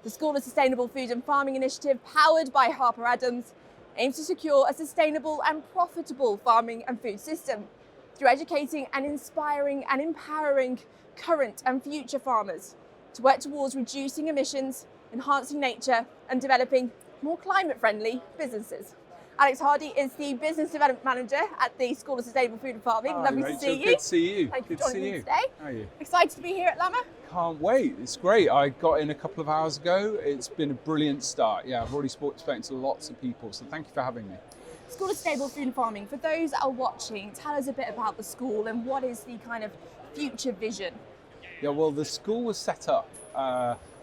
The School of Sustainable Food and Farming initiative, powered by Harper Adams, aims to secure a sustainable and profitable farming and food system through educating and inspiring and empowering current and future farmers to work towards reducing emissions, enhancing nature and developing more climate-friendly businesses. Alex Hardie is the Business Development Manager at the School of Sustainable Food and Farming. Hi, Lovely Rachel. to see you. Good to see you. Thank you Good for to see joining me you. today. How are you? Excited to be here at Lamma. Can't wait. It's great. I got in a couple of hours ago. It's been a brilliant start. Yeah, I've already spoken to lots of people, so thank you for having me. School of Sustainable Food and Farming. For those that are watching, tell us a bit about the school and what is the kind of future vision? Yeah, well, the school was set up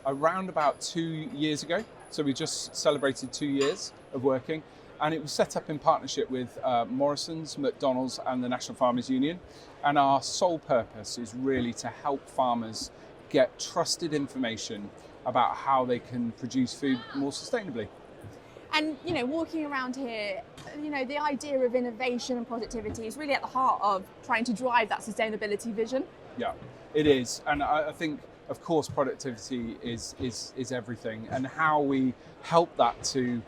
around about 2 years ago. So we just celebrated 2 years of working. And it was set up in partnership with Morrison's, McDonald's and the National Farmers Union. And our sole purpose is really to help farmers get trusted information about how they can produce food more sustainably. And, you know, walking around here, you know, the idea of innovation and productivity is really at the heart of trying to drive that sustainability vision. Yeah, it is. And I think, of course, productivity is everything. And how we help that to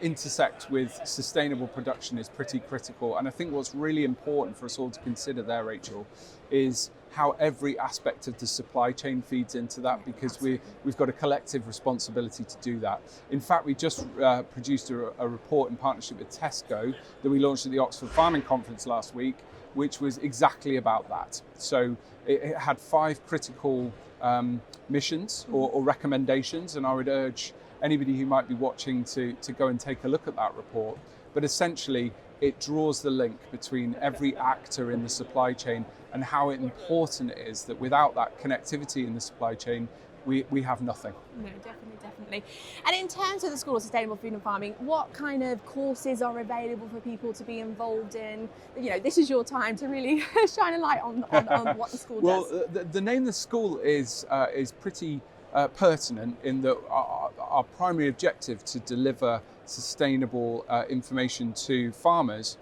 intersect with sustainable production is pretty critical. And I think what's really important for us all to consider there, Rachel, is how every aspect of the supply chain feeds into that, because we've got a collective responsibility to do that. In fact, we just produced a report in partnership with Tesco that we launched at the Oxford Farming Conference last week, which was exactly about that. So it had 5 critical missions or recommendations, and I would urge anybody who might be watching to go and take a look at that report. But essentially, it draws the link between every actor in the supply chain and how important it is that without that connectivity in the supply chain, we have nothing. No, definitely. And in terms of the School of Sustainable Food and Farming, what kind of courses are available for people to be involved in? You know, this is your time to really shine a light on what the school does. Well, the name of the school is pretty pertinent in that our primary objective to deliver sustainable information to farmers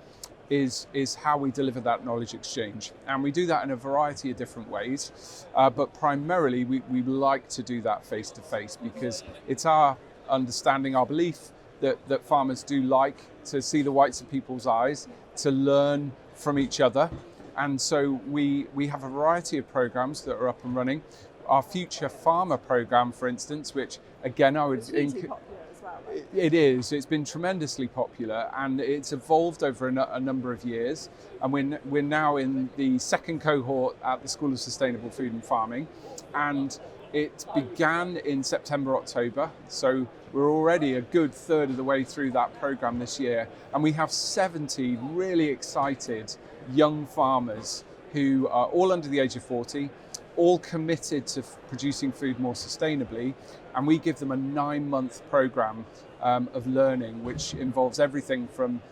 is how we deliver that knowledge exchange. And we do that in a variety of different ways, but primarily we like to do that face to face, because it's our understanding, our belief that farmers do like to see the whites of people's eyes, to learn from each other. And so we have a variety of programs that are up and running. Our Future Farmer program, for instance, which again I would popular as well, right? It is. It's been tremendously popular, and it's evolved over a number of years. And we're now in the second cohort at the School of Sustainable Food and Farming, and it began in September, October. So we're already a good third of the way through that program this year, and we have 70 really excited young farmers who are all under the age of 40. All committed to producing food more sustainably, and we give them a 9-month program of learning, which involves everything from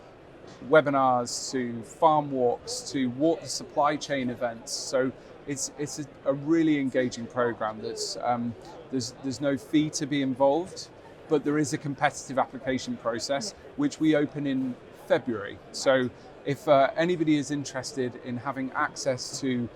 webinars to farm walks to walk the supply chain events. So it's a really engaging program. That's there's no fee to be involved, but there is a competitive application process which we open in February. So if anybody is interested in having access to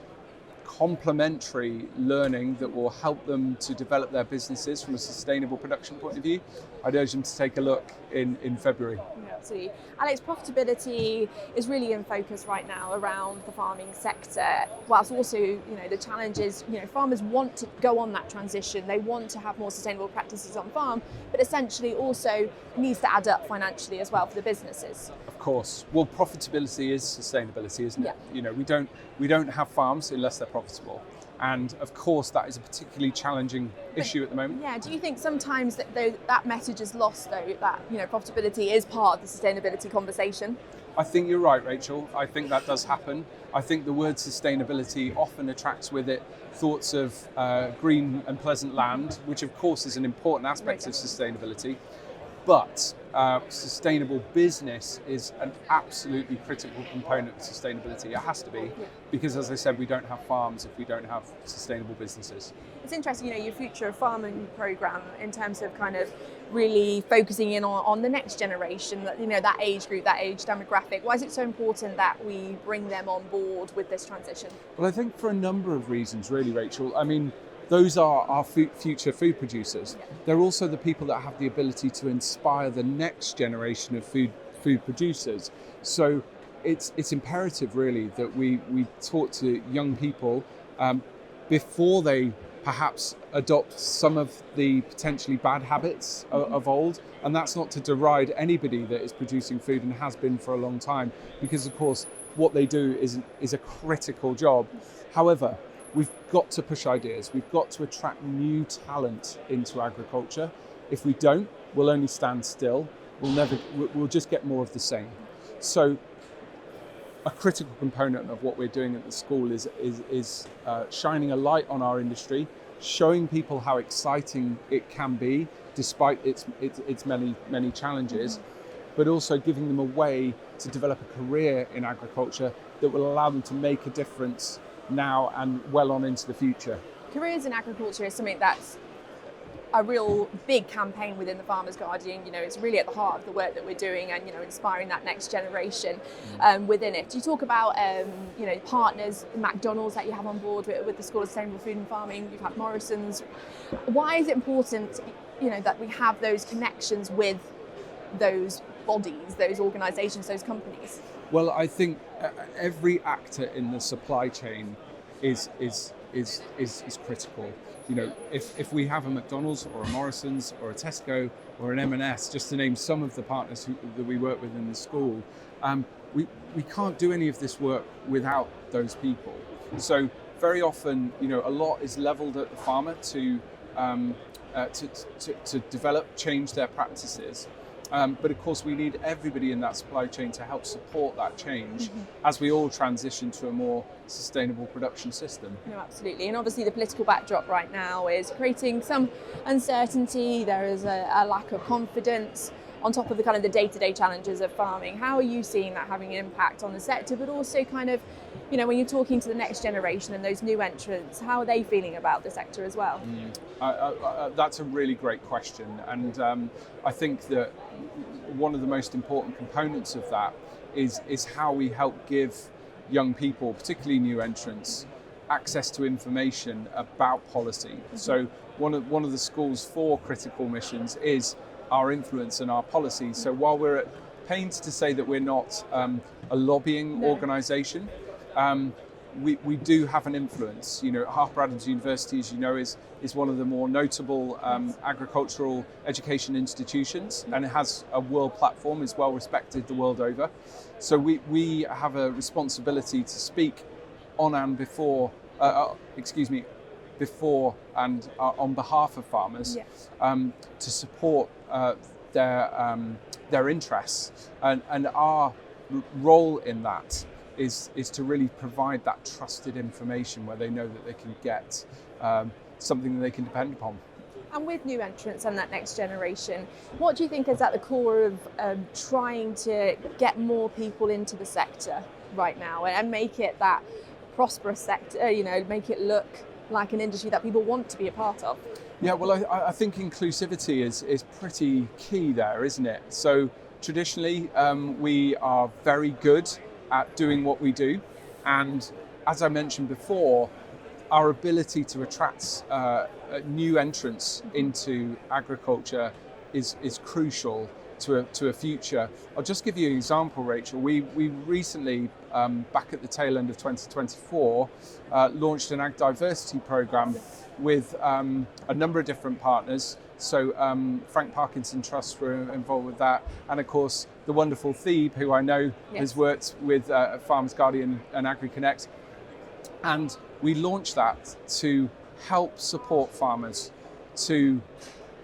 complementary learning that will help them to develop their businesses from a sustainable production point of view, I'd urge them to take a look in February. Yeah, absolutely. Alex, profitability is really in focus right now around the farming sector, whilst also, you know, the challenge is, you know, farmers want to go on that transition, they want to have more sustainable practices on farm, but essentially also it needs to add up financially as well for the businesses. Of course. Well, profitability is sustainability, isn't it? Yeah. You know, we don't have farms unless they're profitable. And of course, that is a particularly challenging issue at the moment. Yeah, do you think sometimes that message is lost, though, that, you know, profitability is part of the sustainability conversation? I think you're right, Rachel. I think that does happen. I think the word sustainability often attracts with it thoughts of green and pleasant land, which of course is an important aspect of sustainability. But sustainable business is an absolutely critical component of sustainability. It has to be, because as I said, we don't have farms if we don't have sustainable businesses. It's interesting, you know, your Future Farming program in terms of kind of really focusing in on the next generation, you know, that age group, that age demographic. Why is it so important that we bring them on board with this transition? Well, I think for a number of reasons, really, Rachel. I mean, those are our future food producers. Yeah. They're also the people that have the ability to inspire the next generation of food producers. So it's imperative really that we talk to young people before they perhaps adopt some of the potentially bad habits of old. And that's not to deride anybody that is producing food and has been for a long time, because of course what they do is a critical job. However, we've got to push ideas. We've got to attract new talent into agriculture. If we don't, we'll only stand still. We'll just get more of the same. So a critical component of what we're doing at the school is shining a light on our industry, showing people how exciting it can be despite its many challenges, but also giving them a way to develop a career in agriculture that will allow them to make a difference now and well on into the future. Careers in agriculture is something that's a real big campaign within the Farmers Guardian. You know, it's really at the heart of the work that we're doing, and, you know, inspiring that next generation within it. Do you talk about, you know, partners, McDonald's that you have on board with the School of Sustainable Food and Farming? You've had Morrison's. Why is it important, you know, that we have those connections with those bodies, those organisations, those companies? Well, I think every actor in the supply chain is critical. You know, if we have a McDonald's or a Morrison's or a Tesco or an M&S, just to name some of the partners that we work with in the school, we can't do any of this work without those people. So very often, you know, a lot is levelled at the farmer to develop, change their practices. But of course, we need everybody in that supply chain to help support that change as we all transition to a more sustainable production system. No, absolutely. And obviously the political backdrop right now is creating some uncertainty. There is a lack of confidence on top of the kind of the day-to-day challenges of farming. How are you seeing that having an impact on the sector, but also kind of, you know, when you're talking to the next generation and those new entrants, how are they feeling about the sector as well? That's a really great question. And I think that one of the most important components of that is how we help give young people, particularly new entrants, access to information about policy. So one of the school's 4 critical missions is our influence and our policy. So while we're at pains to say that we're not a lobbying organisation, we do have an influence. You know, Harper Adams University, as you know, is one of the more notable agricultural education institutions, and it has a world platform, is well respected the world over. So we have a responsibility to speak on and before and on behalf of farmers, to support their interests, and our role in that is to really provide that trusted information where they know that they can get something that they can depend upon. And with new entrants and that next generation, what do you think is at the core of trying to get more people into the sector right now and make it that prosperous sector, you know, make it look like an industry that people want to be a part of? Yeah, well, I think inclusivity is pretty key there, isn't it? So traditionally, we are very good at doing what we do. And as I mentioned before, our ability to attract new entrants into agriculture is crucial to a future. I'll just give you an example, Rachel. We recently, back at the tail end of 2024, launched an Ag Diversity programme with a number of different partners. So Frank Parkinson Trust were involved with that. And of course, the wonderful Thebe, who I know has worked with Farmers Guardian and Agriconnect. And we launched that to help support farmers to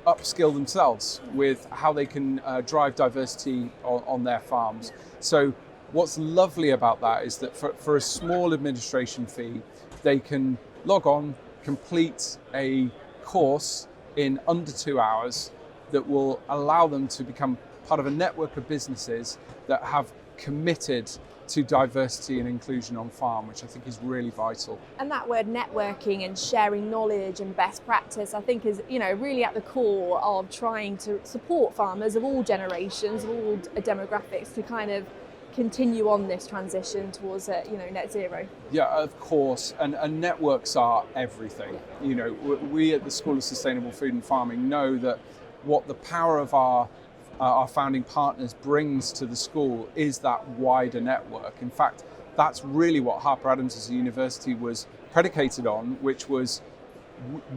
upskill themselves with how they can drive diversity on their farms. So what's lovely about that is that for a small administration fee, they can log on, complete a course in under 2 hours that will allow them to become part of a network of businesses that have committed to diversity and inclusion on farm, which I think is really vital. And that word networking and sharing knowledge and best practice, I think is, you know, really at the core of trying to support farmers of all generations, of all demographics, to kind of continue on this transition towards net zero? Yeah, of course, and networks are everything. We at the School of Sustainable Food and Farming know that what the power of our founding partners brings to the school is that wider network. In fact, that's really what Harper Adams as a university was predicated on, which was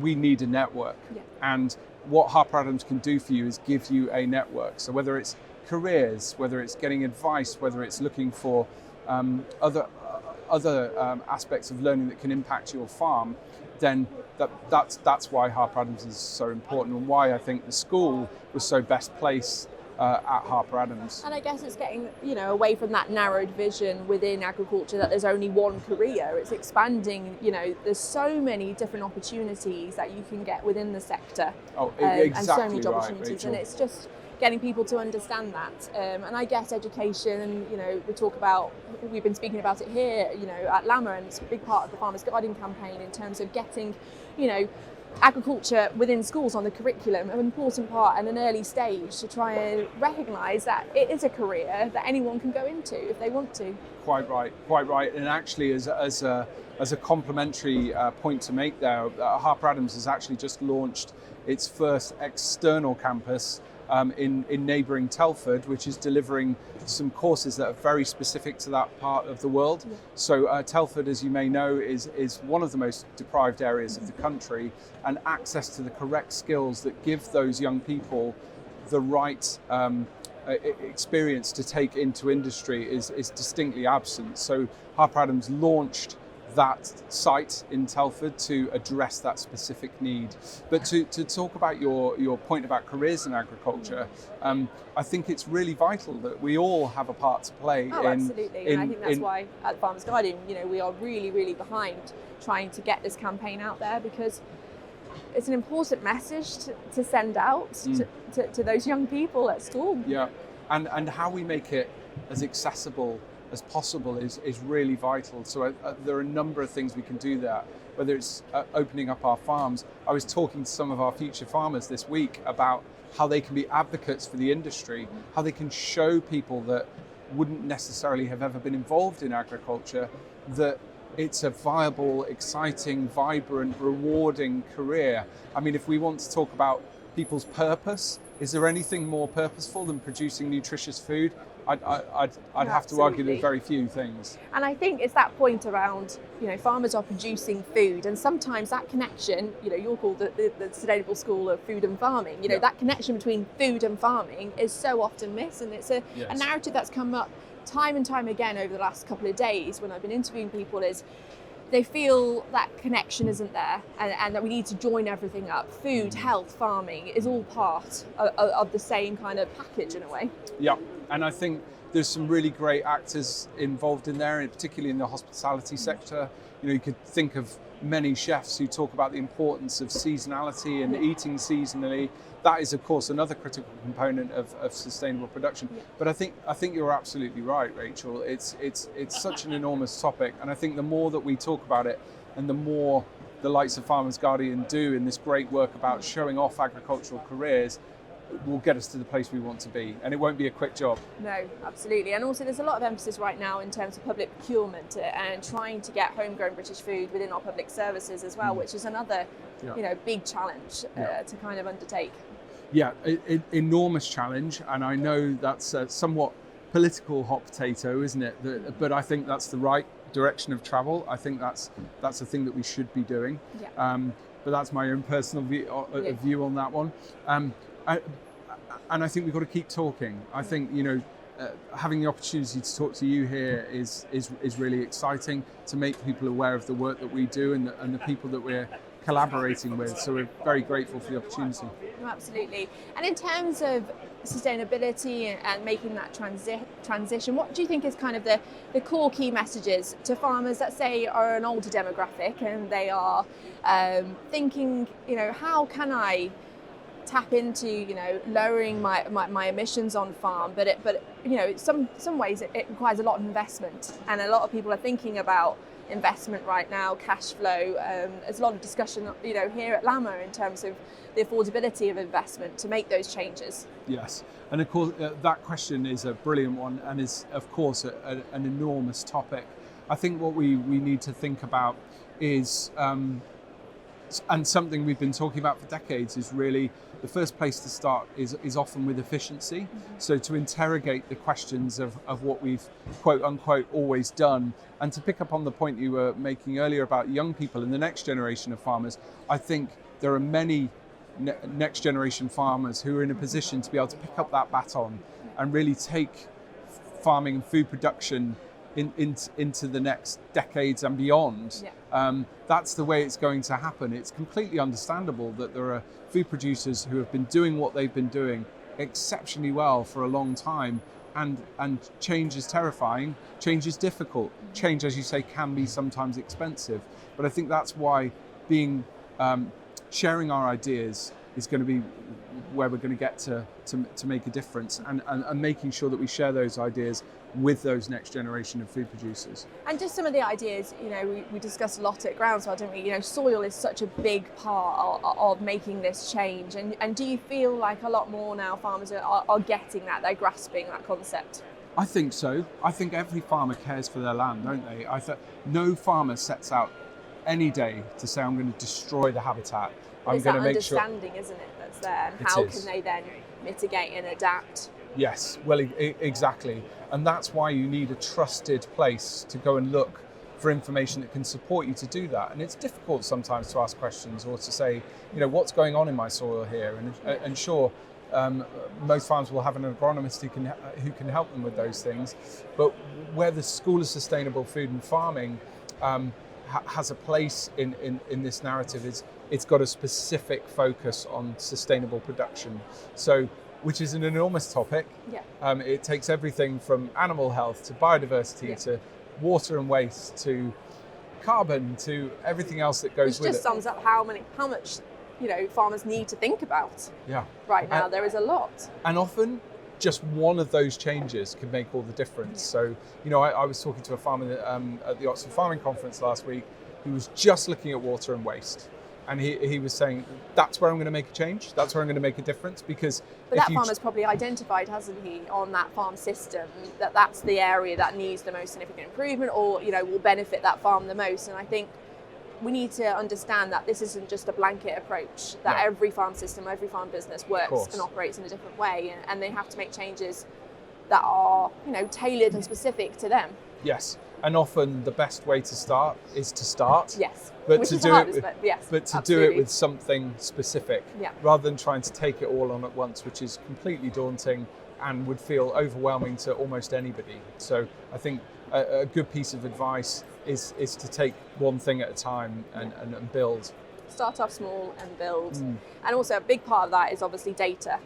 we need a network. Yeah. And what Harper Adams can do for you is give you a network. So whether it's careers, whether it's getting advice, whether it's looking for other aspects of learning that can impact your farm, then that's why Harper Adams is so important, and why I think the school was so best placed at Harper Adams. And I guess it's getting away from that narrowed vision within agriculture that there's only one career. It's expanding. There's so many different opportunities that you can get within the sector. Exactly, and so many job right, opportunities, Rachel. and it's just getting people to understand that. And I guess education, and we've been speaking about it here, at Lamma, and it's a big part of the Farmers Guardian campaign in terms of getting, agriculture within schools on the curriculum, an important part and an early stage to try and recognise that it is a career that anyone can go into if they want to. Quite right. And actually, as a complementary point to make there, Harper Adams has actually just launched its first external campus in neighbouring Telford, which is delivering some courses that are very specific to that part of the world. Yeah. So Telford, as you may know, is one of the most deprived areas of the country, and access to the correct skills that give those young people the right experience to take into industry is distinctly absent. So Harper Adams launched that site in Telford to address that specific need. But to talk about your point about careers in agriculture, I think it's really vital that we all have a part to play. Absolutely. And I think that's why at Farmers Guardian, we are really, really behind trying to get this campaign out there, because it's an important message to send out to those young people at school. Yeah, and how we make it as accessible as possible is really vital. So there are a number of things we can do there, whether it's opening up our farms. I was talking to some of our future farmers this week about how they can be advocates for the industry, how they can show people that wouldn't necessarily have ever been involved in agriculture that it's a viable, exciting, vibrant, rewarding career. I mean, if we want to talk about people's purpose, is there anything more purposeful than producing nutritious food? I'd have to argue there's very few things. And I think it's that point around, farmers are producing food, and sometimes that connection, you're called the Sustainable School of Food and Farming, that connection between food and farming is so often missed, and it's a narrative that's come up time and time again over the last couple of days when I've been interviewing people, is they feel that connection isn't there, and that we need to join everything up. Food, health, farming is all part of the same kind of package in a way. Yeah, and I think there's some really great actors involved in there, and particularly in the hospitality sector. You could think of many chefs who talk about the importance of seasonality and eating seasonally. That is, of course, another critical component of sustainable production. Yeah. But I think you're absolutely right, Rachel. It's such an enormous topic, and I think the more that we talk about it, and the more the likes of Farmers Guardian do in this great work about showing off agricultural careers, will get us to the place we want to be, and it won't be a quick job. No, absolutely. And also there's a lot of emphasis right now in terms of public procurement and trying to get homegrown British food within our public services as well, which is another big challenge to kind of undertake. Yeah, enormous challenge, and I know that's a somewhat political hot potato, isn't it? But I think that's the right direction of travel. I think that's a thing that we should be doing. Yeah. But that's my own personal view on that one. And I think we've got to keep talking. I think having the opportunity to talk to you here is really exciting, to make people aware of the work that we do and the people that we're collaborating with. So we're very grateful for the opportunity. No, absolutely. And in terms of sustainability and making that transition, what do you think is kind of the core key messages to farmers that say are an older demographic, and they are thinking, how can I tap into lowering my emissions on farm, but some ways it requires a lot of investment, and a lot of people are thinking about investment right now, cash flow. There's a lot of discussion, here at Lamma in terms of the affordability of investment to make those changes. Yes, and of course that question is a brilliant one and is of course an enormous topic. I think what we need to think about is, and something we've been talking about for decades, is really the first place to start is often with efficiency. Mm-hmm. So to interrogate the questions of what we've quote unquote always done, and to pick up on the point you were making earlier about young people and the next generation of farmers, I think there are many next generation farmers who are in a position to be able to pick up that baton and really take farming and food production into the next decades and beyond. Yeah. That's the way it's going to happen. It's completely understandable that there are food producers who have been doing what they've been doing exceptionally well for a long time, and change is terrifying, change is difficult, change, as you say, can be sometimes expensive, but I think that's why sharing our ideas is going to be where we're going to get to make a difference, and making sure that we share those ideas with those next generation of food producers. And just some of the ideas, we discussed a lot at Groundswell, didn't we? Soil is such a big part of making this change. And do you feel like a lot more now farmers are getting that, they're grasping that concept? I think so. I think every farmer cares for their land, don't they? No farmer sets out any day to say, I'm going to destroy the habitat. I'm going to make sure. It's that understanding, isn't it, that's there? And how can they then mitigate and adapt? Yes, well, exactly. And that's why you need a trusted place to go and look for information that can support you to do that. And it's difficult sometimes to ask questions or to say, what's going on in my soil here? And sure, most farms will have an agronomist who can help them with those things. But where the School of Sustainable Food and Farming has a place in this narrative is it's got a specific focus on sustainable production. So, which is an enormous topic. Yeah. It takes everything from animal health to biodiversity, yeah, to water and waste to carbon to everything else that goes with it. Which just sums up how much farmers need to think about. Yeah. Right now, there is a lot. And often, just one of those changes can make all the difference. Yeah. So, I was talking to a farmer at the Oxford Farming Conference last week who was just looking at water and waste. And he was saying, that's where I'm going to make a change. That's where I'm going to make a difference, because... But that farmer's probably identified, hasn't he, on that farm system, that's the area that needs the most significant improvement or, will benefit that farm the most. And I think we need to understand that this isn't just a blanket approach, that every farm system, every farm business works and operates in a different way. And they have to make changes that are, tailored and specific to them. Yes. And often the best way to start is to start. Yes. But Which to is do hardest, it, but to do it with something specific, yeah, rather than trying to take it all on at once, which is completely daunting and would feel overwhelming to almost anybody. So I think a good piece of advice is to take one thing at a time and build. Start off small and build. And also a big part of that is obviously data.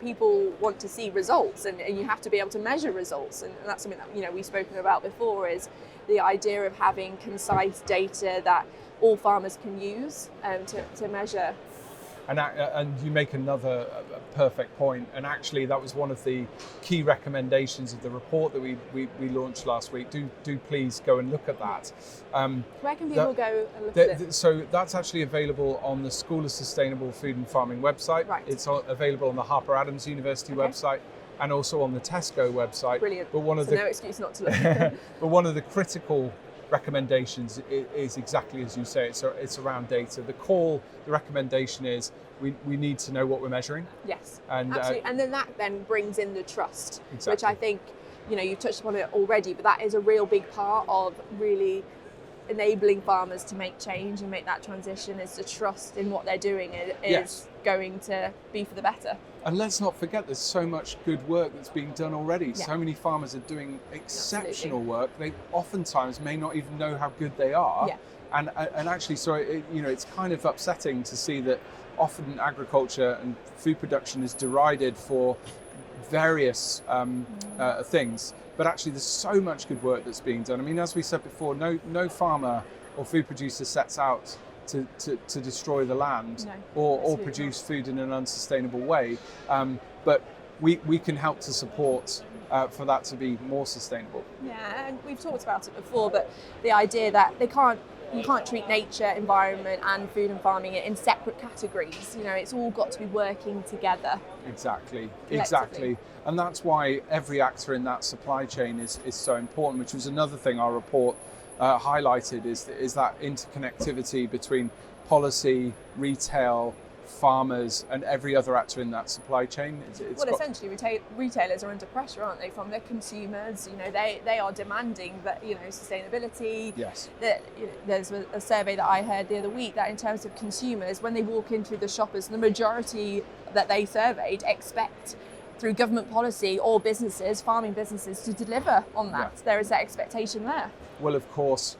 People want to see results, and you have to be able to measure results. And that's something that we've spoken about before, is the idea of having concise data that all farmers can use to measure. And you make another perfect point. And actually, that was one of the key recommendations of the report that we launched last week. Do please go and look at that. Where can people go and look at it? So that's actually available on the School of Sustainable Food and Farming website. Right. It's available on the Harper Adams University website, and also on the Tesco website. Brilliant. But no excuse not to look. But one of the critical recommendations is exactly as you say. It's around data. The recommendation is we need to know what we're measuring. Yes, and absolutely. And then that brings in the trust, exactly, which I think you've touched upon it already. But that is a real big part of really enabling farmers to make change and make that transition, is the trust in what they're doing is going to be for the better. And let's not forget, there's so much good work that's being done already. Yeah. So many farmers are doing exceptional work. They oftentimes may not even know how good they are. Yeah. And actually, it's kind of upsetting to see that often agriculture and food production is derided for various things. But actually, there's so much good work that's being done. I mean, as we said before, no farmer or food producer sets out to destroy the land or produce food in an unsustainable way. But we can help to support for that to be more sustainable. Yeah, and we've talked about it before, but the idea that you can't treat nature, environment and food and farming in separate categories. You know, it's all got to be working together. Exactly. And that's why every actor in that supply chain is so important, which was another thing our report highlighted, is that interconnectivity between policy, retail, farmers and every other actor in that supply chain. Essentially retailers are under pressure, aren't they, from their consumers? You know, they are demanding that, you know, sustainability. Yes. There's a survey that I heard the other week that in terms of consumers, when they walk into the shoppers, the majority that they surveyed expect through government policy or businesses, farming businesses, to deliver on that. Yeah. There is that expectation there. Well, of course,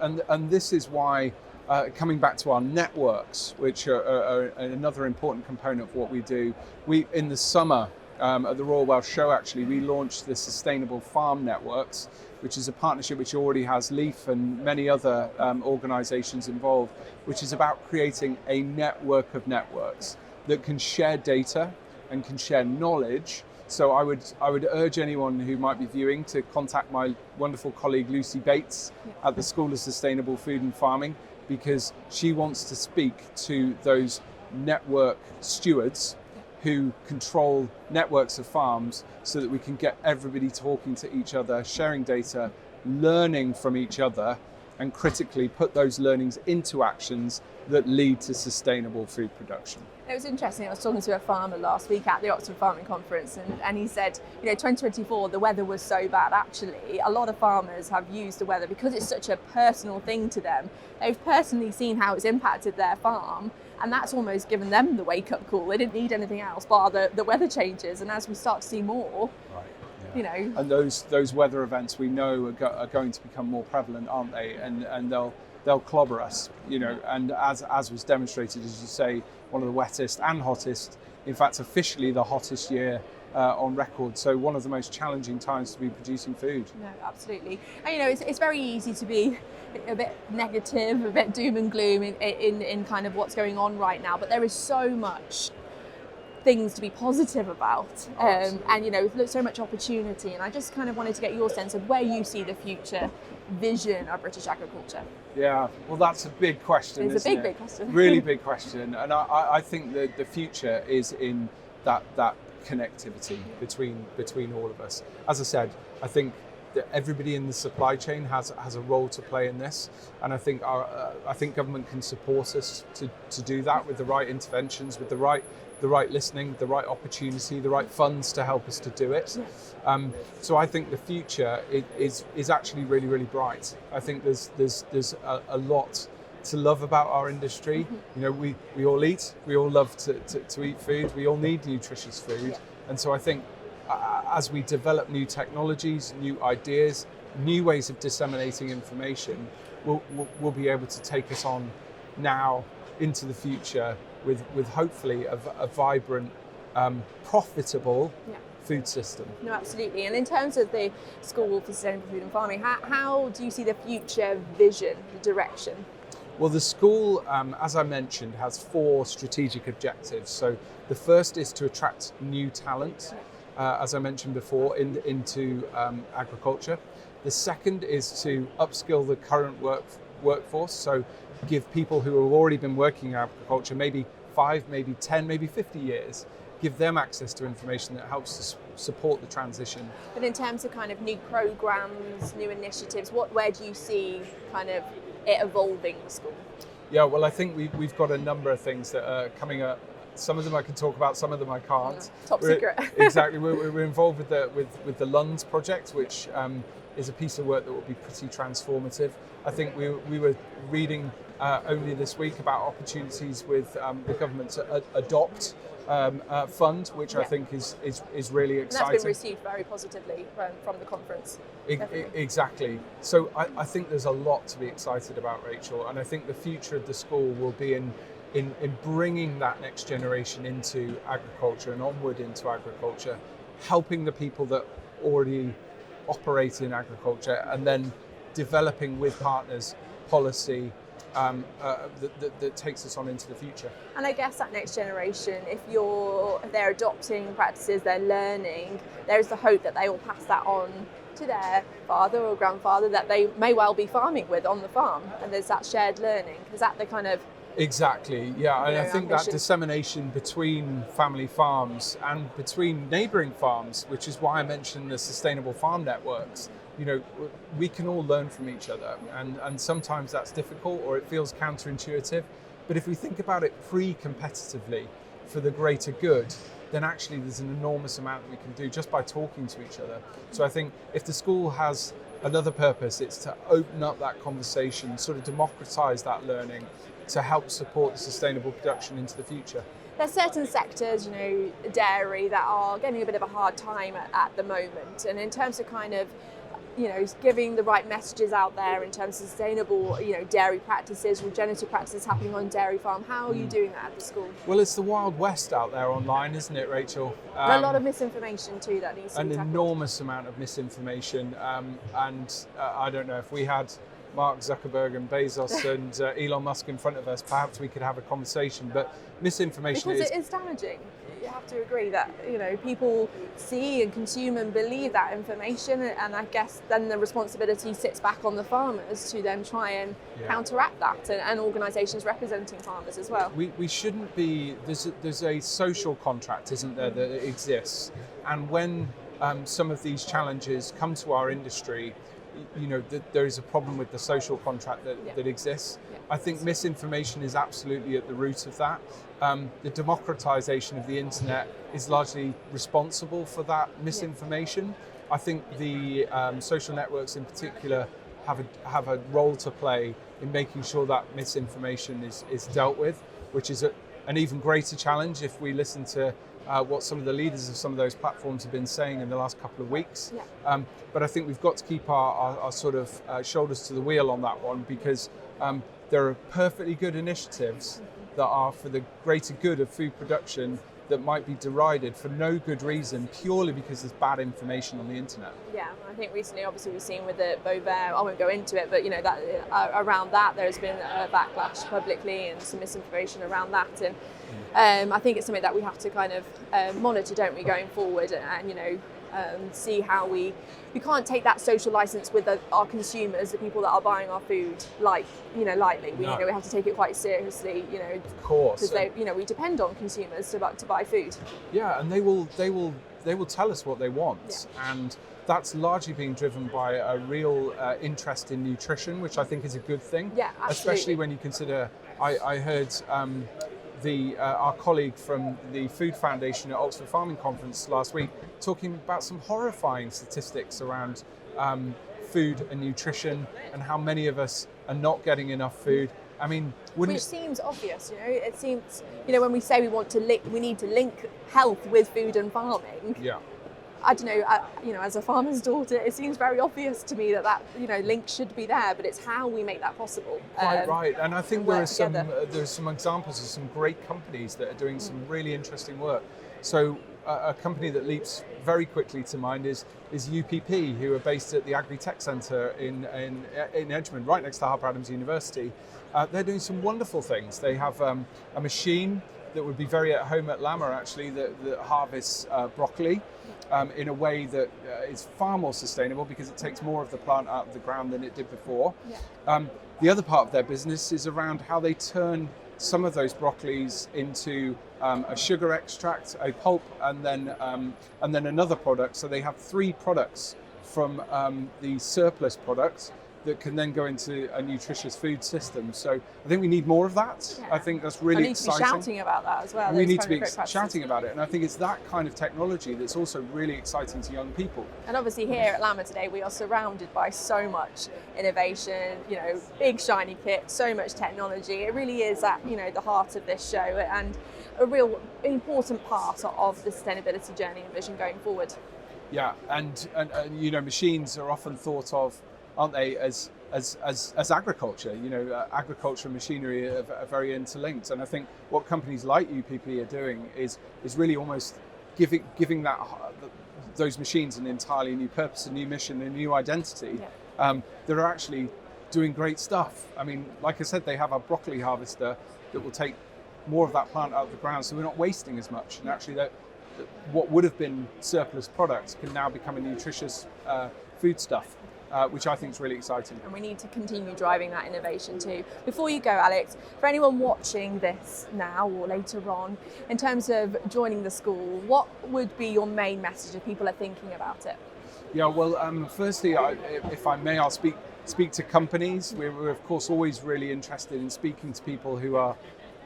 and this is why coming back to our networks, which are another important component of what we do. We, in the summer at the Royal Welsh Show, actually, we launched the Sustainable Farm Networks, which is a partnership which already has LEAF and many other organisations involved, which is about creating a network of networks that can share data and can share knowledge. So I would urge anyone who might be viewing to contact my wonderful colleague Lucy Bates at the School of Sustainable Food and Farming, because she wants to speak to those network stewards who control networks of farms, so that we can get everybody talking to each other, sharing data, learning from each other, and critically put those learnings into actions that lead to sustainable food production. It was interesting. I was talking to a farmer last week at the Oxford Farming Conference, and he said, you know, 2024, the weather was so bad. Actually, a lot of farmers have used the weather because it's such a personal thing to them. They've personally seen how it's impacted their farm, and that's almost given them the wake-up call. They didn't need anything else bar the weather changes. And as we start to see more, you know, and those weather events we know are going to become more prevalent, aren't they? And they'll clobber us, you know. And as was demonstrated, as you say, one of the wettest and hottest, in fact, officially the hottest year on record. So one of the most challenging times to be producing food. No, absolutely. And you know, it's very easy to be a bit negative, a bit doom and gloom in kind of what's going on right now. But there is so much things to be positive about, and you know, there's so much opportunity. And I just kind of wanted to get your sense of where you see the future vision of British agriculture. Yeah, well, that's a big question. It's a big question. Really big question. And I think that the future is in that connectivity between all of us. As I said, I think that everybody in the supply chain has a role to play in this, and I think government can support us to do that with the right interventions, with the right listening, the right opportunity, the right funds to help us to do it. So I think the future is actually really, really bright. I think there's a lot to love about our industry. You know, we all eat, we all love to eat food, we all need nutritious food. And so I think as we develop new technologies, new ideas, new ways of disseminating information, we'll be able to take us on now into the future with hopefully a vibrant, profitable food system. No, absolutely. And in terms of the School for Sustainable Food and Farming, how do you see the future vision, the direction? Well, the school, as I mentioned, has 4 strategic objectives. So the first is to attract new talent, as I mentioned before, into agriculture. The second is to upskill the current workforce, so give people who have already been working in agriculture, maybe 5, maybe 10, maybe 50 years, give them access to information that helps to support the transition. But in terms of kind of new programs, new initiatives, where do you see kind of it evolving the school? Yeah, well, I think we've got a number of things that are coming up. Some of them I can talk about, some of them I can't. Top secret. Exactly. We're involved with the Lunds project, which is a piece of work that will be pretty transformative. I think we were reading only this week about opportunities with the government to adopt fund, which I think is really exciting. And that's been received very positively from the conference. Exactly. So I think there's a lot to be excited about, Rachel, and I think the future of the school will be in bringing that next generation into agriculture and onward into agriculture, helping the people that already operate in agriculture, and then developing with partners policy, that takes us on into the future. And I guess that next generation, if they're adopting practices, they're learning, there's the hope that they will pass that on to their father or grandfather that they may well be farming with on the farm, and there's that shared learning. Is that the kind of Exactly, yeah, and I think ambition? that dissemination between family farms and between neighbouring farms, which is why I mentioned the sustainable farm networks. We can all learn from each other, and sometimes that's difficult or it feels counterintuitive. But if we think about it pre-competitively for the greater good, then actually there's an enormous amount that we can do just by talking to each other. So I think if the school has another purpose, it's to open up that conversation, sort of democratise that learning to help support the sustainable production into the future. There's certain sectors, dairy, that are getting a bit of a hard time at the moment. And in terms of kind of, giving the right messages out there in terms of sustainable, dairy practices, regenerative practices happening on dairy farm, how are you doing that at the school? Well, it's the Wild West out there online, isn't it, Rachel? A lot of misinformation too that needs to be tackled. An enormous amount of misinformation. And I don't know, if we had Mark Zuckerberg and Bezos and Elon Musk in front of us, perhaps we could have a conversation. But misinformation because it is damaging. You have to agree that people see and consume and believe that information, and I guess then the responsibility sits back on the farmers to then try and counteract that, and organisations representing farmers as well. We shouldn't be. There's a social contract, isn't there, that exists, and when some of these challenges come to our industry, there is a problem with the social contract that exists. Yeah. I think misinformation is absolutely at the root of that. The democratization of the internet is largely responsible for that misinformation. I think the social networks in particular have a role to play in making sure that misinformation is dealt with, which is an even greater challenge if we listen to what some of the leaders of some of those platforms have been saying in the last couple of weeks. Yeah. But I think we've got to keep our sort of shoulders to the wheel on that one, because there are perfectly good initiatives that are for the greater good of food production that might be derided for no good reason, purely because there's bad information on the internet. Yeah, I think recently, obviously, we've seen with the Beauvais, I won't go into it, but that around that there's been a backlash publicly and some misinformation around that, and I think it's something that we have to kind of monitor, don't we, going forward, and see how we can't take that social license with our consumers, the people that are buying our food, lightly. We have to take it quite seriously, of course, because we depend on consumers to buy food. Yeah, and they will tell us what they want, and that's largely being driven by a real interest in nutrition, which I think is a good thing. Yeah, absolutely. Especially when you consider, I heard our colleague from the Food Foundation at Oxford Farming Conference last week talking about some horrifying statistics around food and nutrition and how many of us are not getting enough food. I mean, which seems obvious, It seems, when we say we need to link health with food and farming. Yeah. I don't know, as a farmer's daughter, it seems very obvious to me that link should be there, but it's how we make that possible. Quite right, and I think there are some examples of some great companies that are doing some really interesting work. So a company that leaps very quickly to mind is UPP, who are based at the Agritech Centre in Edgemont, right next to Harper Adams University. They're doing some wonderful things. They have a machine that would be very at home at Lamma, actually, that harvests broccoli in a way that is far more sustainable, because it takes more of the plant out of the ground than it did before. Yeah. The other part of their business is around how they turn some of those broccolis into a sugar extract, a pulp, and then another product. So they have 3 products from the surplus products that can then go into a nutritious food system. So I think we need more of that. Yeah. I think that's really exciting. We need to be shouting about that as well. We need to be shouting about it. And I think it's that kind of technology that's also really exciting to young people. And obviously here at Lamma today, we are surrounded by so much innovation, big shiny kit, so much technology. It really is at, the heart of this show, and a real important part of the sustainability journey and vision going forward. Yeah, and machines are often thought of, aren't they, as agriculture? Agriculture and machinery are very interlinked, and I think what companies like UPP are doing is really almost giving those machines an entirely new purpose, a new mission, a new identity. Yeah. There are actually doing great stuff. I mean, like I said, they have a broccoli harvester that will take more of that plant out of the ground, so we're not wasting as much. And actually, what would have been surplus products can now become a nutritious foodstuff, which I think is really exciting. And we need to continue driving that innovation too. Before you go, Alex, for anyone watching this now or later on, in terms of joining the school, what would be your main message if people are thinking about it? Yeah, well, firstly, if I may, I'll speak to companies. We're of course always really interested in speaking to people who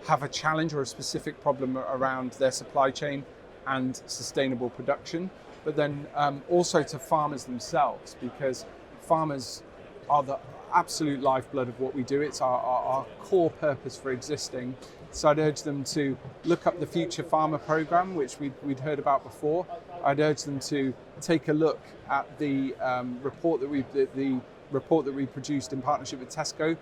have a challenge or a specific problem around their supply chain and sustainable production, but then also to farmers themselves, because farmers are the absolute lifeblood of what we do. It's our core purpose for existing. So I'd urge them to look up the Future Farmer program, which we'd heard about before. I'd urge them to take a look at the report that we produced in partnership with Tesco,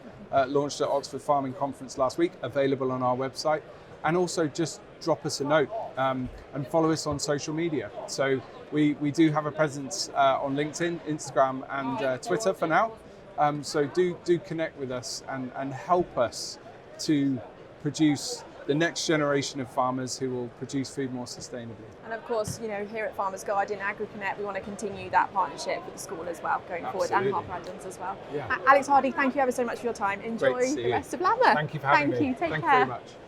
launched at Oxford Farming Conference last week, available on our website. And also just drop us a note and follow us on social media. So we do have a presence on LinkedIn, Instagram and Twitter for now. So do connect with us and help us to produce the next generation of farmers who will produce food more sustainably. And of course, you know, here at Farmers Guardian, Agriconnect, we want to continue that partnership with the school as well going forward, and Harper Adams as well. Yeah. Alex Hardie, thank you ever so much for your time. Enjoy the rest of Lamma. Thank you for having me. Thank you. Take care. Thank you very much.